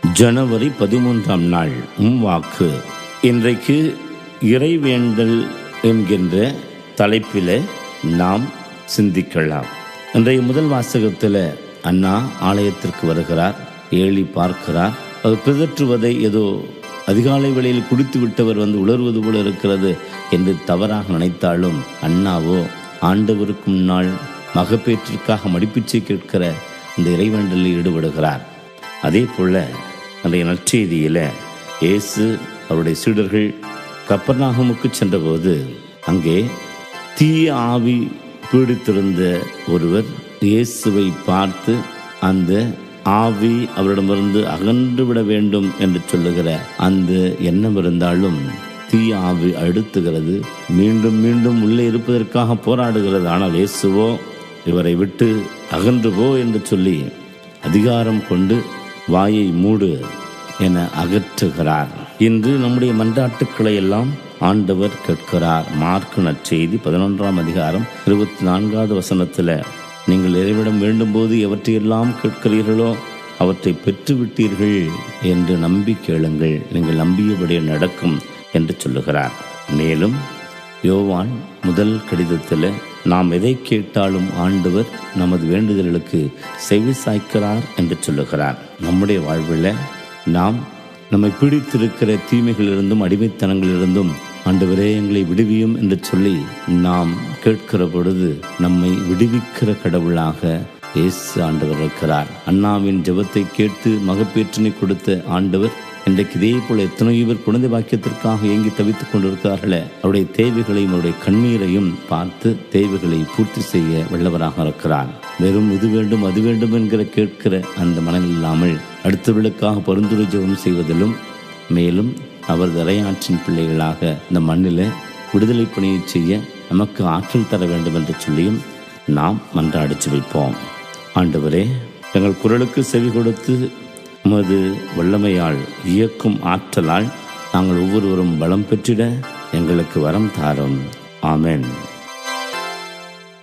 ஜனவரி 13ஆம் நாள் வாக்கு. இன்றைக்கு இறைவேண்டல் என்கின்ற தலைப்பில் நாம் சிந்திக்கலாம். இன்றைய முதல் வாசகத்தில் அண்ணா ஆலயத்திற்கு வருகிறார். ஏழி பார்க்கிறார். அவர் பிதற்றுவதை ஏதோ அதிகாலை வேளையில் குடித்து விட்டவர் உளறுவது போல இருக்கிறது என்று தவறாக நினைத்தாலும், அண்ணாவோ ஆண்டவருக்கு முன்னால் மகப்பேற்றிற்காக மடிப்பிச்சை கேட்கிற அந்த இறைவேண்டலில் ஈடுபடுகிறார். அதே போல அன்றைய நற்செய்தியில் இயேசு அவருடைய சீடர்கள் கப்பர்நாகமுக்கு சென்றபோது அங்கே தீய ஆவி பீடித்திருந்த ஒருவர் இயேசுவை பார்த்து அந்த ஆவி அவரிடமிருந்து அகன்று விட வேண்டும் என்று சொல்லுகிற அந்த எண்ணம் இருந்தாலும் தீய ஆவி அழுத்துகிறது, மீண்டும் மீண்டும் உள்ளே இருப்பதற்காக போராடுகிறது. ஆனால் இயேசுவோ இவரை விட்டு அகன்று போ என்று சொல்லி அதிகாரம் கொண்டு வாயை மூடு என அகற்றுகிறார். இன்று நம்முடைய மன்றாட்டுக்களை எல்லாம் ஆண்டவர் கேட்கிறார். மார்க்கு நற்செய்தி 11ஆம் அதிகாரம் 24வது வசனத்தில், நீங்கள் இறைவிடம் வேண்டும்போது எவற்றையெல்லாம் கேட்கிறீர்களோ அவற்றை பெற்றுவிட்டீர்கள் என்று நம்பி கேளுங்கள், நீங்கள் நம்பியபடி நடக்கும் என்று சொல்லுகிறார். மேலும் யோவான் முதல் கடிதத்தில் நாம் எதை கேட்டாலும் ஆண்டவர் நமது வேண்டுதல்களுக்கு செவி சாய்க்கிறார் என்று சொல்லுகிறார். நம்முடைய வாழ்வில் நாம் நம்மை பிடித்திருக்கிற தீமைகளிலிருந்தும் அடிமைத்தனங்களிலிருந்தும் ஆண்டவரே எங்களை விடுவியும் என்று சொல்லி நாம் கேட்கிற பொழுது நம்மை விடுவிக்கிற கடவுளாக இயேசு ஆண்டவர் இருக்கிறார். அண்ணாவின் ஜெபத்தை கேட்டு மகப்பேற்றினை கொடுத்த ஆண்டவர் இன்றைக்கு இதே போல எத்தனையோ பேர் குழந்தை பாக்கியத்திற்காக ஏங்கி தவித்துக் கொண்டிருக்கிறார்களே, அவருடைய தேவைகளையும் அவருடைய கண்ணீரையும் பார்த்து தேவைகளை பூர்த்தி செய்ய வல்லவராக இருக்கிறார். வெறும் இது வேண்டும் அது வேண்டும் என்கிற கேட்கிற அந்த மனம் இல்லாமல் அடுத்தவர்களுக்காக பரிந்துரை ஜெபம் செய்வதிலும், மேலும் அவர் இறையாற்றின் பிள்ளைகளாக இந்த மண்ணில் விடுதலை பணியை செய்ய நமக்கு ஆற்றல் தர வேண்டும் என்று சொல்லியும் நாம் மன்றாடிச்சு வைப்போம். ஆண்டவரே, எங்கள் குரலுக்கு செவி கொடுத்து உமது வல்லமையால் இயக்கும் ஆற்றலால் நாங்கள் ஒவ்வொருவரும் பலம் பெற்றிட எங்களுக்கு வரம் தாரும். ஆமென்.